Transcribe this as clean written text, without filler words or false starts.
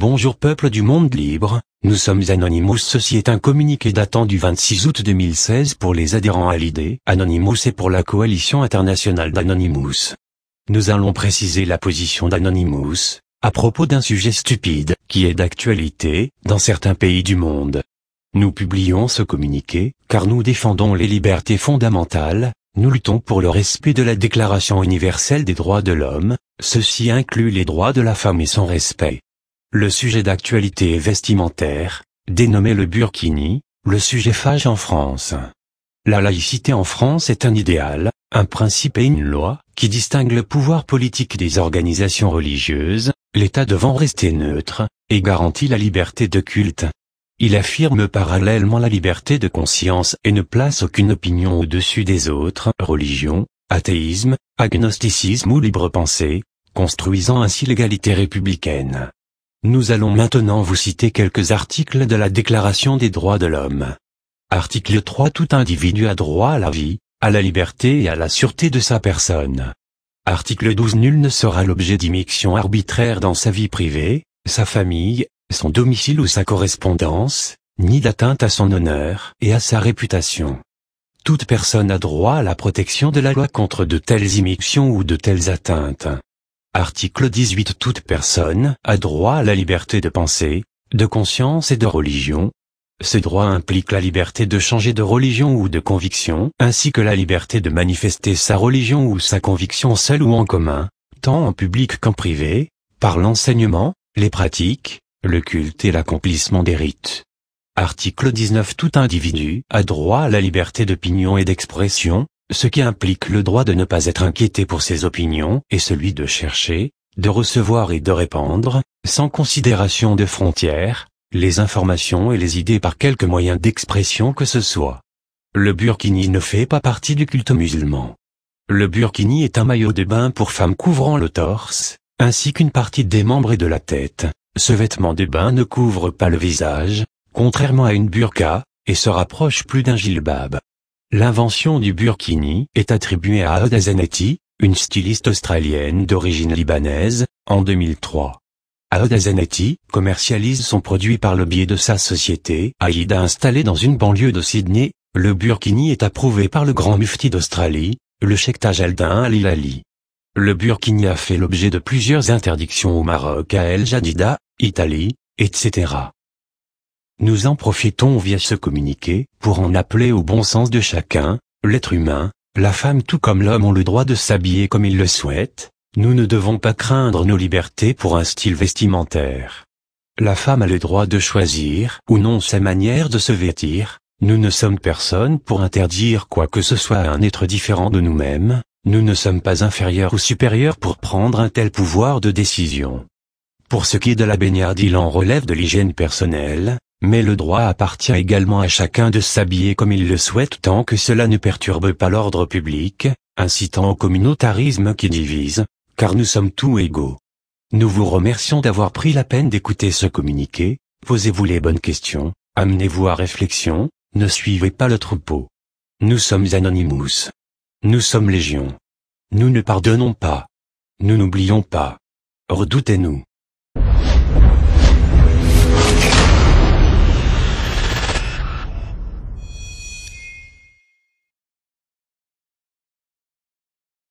Bonjour peuple du monde libre, nous sommes Anonymous. Ceci est un communiqué datant du 26 août 2016 pour les adhérents à l'idée Anonymous et pour la coalition internationale d'Anonymous. Nous allons préciser la position d'Anonymous à propos d'un sujet stupide qui est d'actualité dans certains pays du monde. Nous publions ce communiqué car nous défendons les libertés fondamentales, nous luttons pour le respect de la Déclaration universelle des droits de l'homme, ceci inclut les droits de la femme et son respect. Le sujet d'actualité est vestimentaire, dénommé le burkini, le sujet fâche en France. La laïcité en France est un idéal, un principe et une loi qui distingue le pouvoir politique des organisations religieuses, l'État devant rester neutre, et garantit la liberté de culte. Il affirme parallèlement la liberté de conscience et ne place aucune opinion au-dessus des autres religions, athéisme, agnosticisme ou libre pensée, construisant ainsi l'égalité républicaine. Nous allons maintenant vous citer quelques articles de la Déclaration des droits de l'homme. Article 3. Tout individu a droit à la vie, à la liberté et à la sûreté de sa personne. Article 12. Nul ne sera l'objet d'immixtion arbitraire dans sa vie privée, sa famille, son domicile ou sa correspondance, ni d'atteinte à son honneur et à sa réputation. Toute personne a droit à la protection de la loi contre de telles immixtions ou de telles atteintes. Article 18. Toute personne a droit à la liberté de pensée, de conscience et de religion. Ce droit implique la liberté de changer de religion ou de conviction, ainsi que la liberté de manifester sa religion ou sa conviction seule ou en commun, tant en public qu'en privé, par l'enseignement, les pratiques, le culte et l'accomplissement des rites. Article 19. Tout individu a droit à la liberté d'opinion et d'expression, ce qui implique le droit de ne pas être inquiété pour ses opinions et celui de chercher, de recevoir et de répandre, sans considération de frontières, les informations et les idées par quelque moyen d'expression que ce soit. Le burkini ne fait pas partie du culte musulman. Le burkini est un maillot de bain pour femmes couvrant le torse, ainsi qu'une partie des membres et de la tête. Ce vêtement de bain ne couvre pas le visage, contrairement à une burqa, et se rapproche plus d'un jilbab. L'invention du burkini est attribuée à Aouda Zanetti, une styliste australienne d'origine libanaise, en 2003. Aouda Zanetti commercialise son produit par le biais de sa société Aïda installée dans une banlieue de Sydney. Le burkini est approuvé par le grand mufti d'Australie, le cheikh Taj al-Din al-Hilali. Le burkini a fait l'objet de plusieurs interdictions au Maroc, à El Jadida, Italie, etc. Nous en profitons via ce communiqué pour en appeler au bon sens de chacun. L'être humain, la femme tout comme l'homme ont le droit de s'habiller comme ils le souhaitent. Nous ne devons pas craindre nos libertés pour un style vestimentaire. La femme a le droit de choisir ou non sa manière de se vêtir. Nous ne sommes personne pour interdire quoi que ce soit à un être différent de nous-mêmes. Nous ne sommes pas inférieurs ou supérieurs pour prendre un tel pouvoir de décision. Pour ce qui est de la baignade, il en relève de l'hygiène personnelle, mais le droit appartient également à chacun de s'habiller comme il le souhaite tant que cela ne perturbe pas l'ordre public, incitant au communautarisme qui divise, car nous sommes tous égaux. Nous vous remercions d'avoir pris la peine d'écouter ce communiqué. Posez-vous les bonnes questions, amenez-vous à réflexion, ne suivez pas le troupeau. Nous sommes Anonymous. Nous sommes Légion. Nous ne pardonnons pas. Nous n'oublions pas. Redoutez-nous.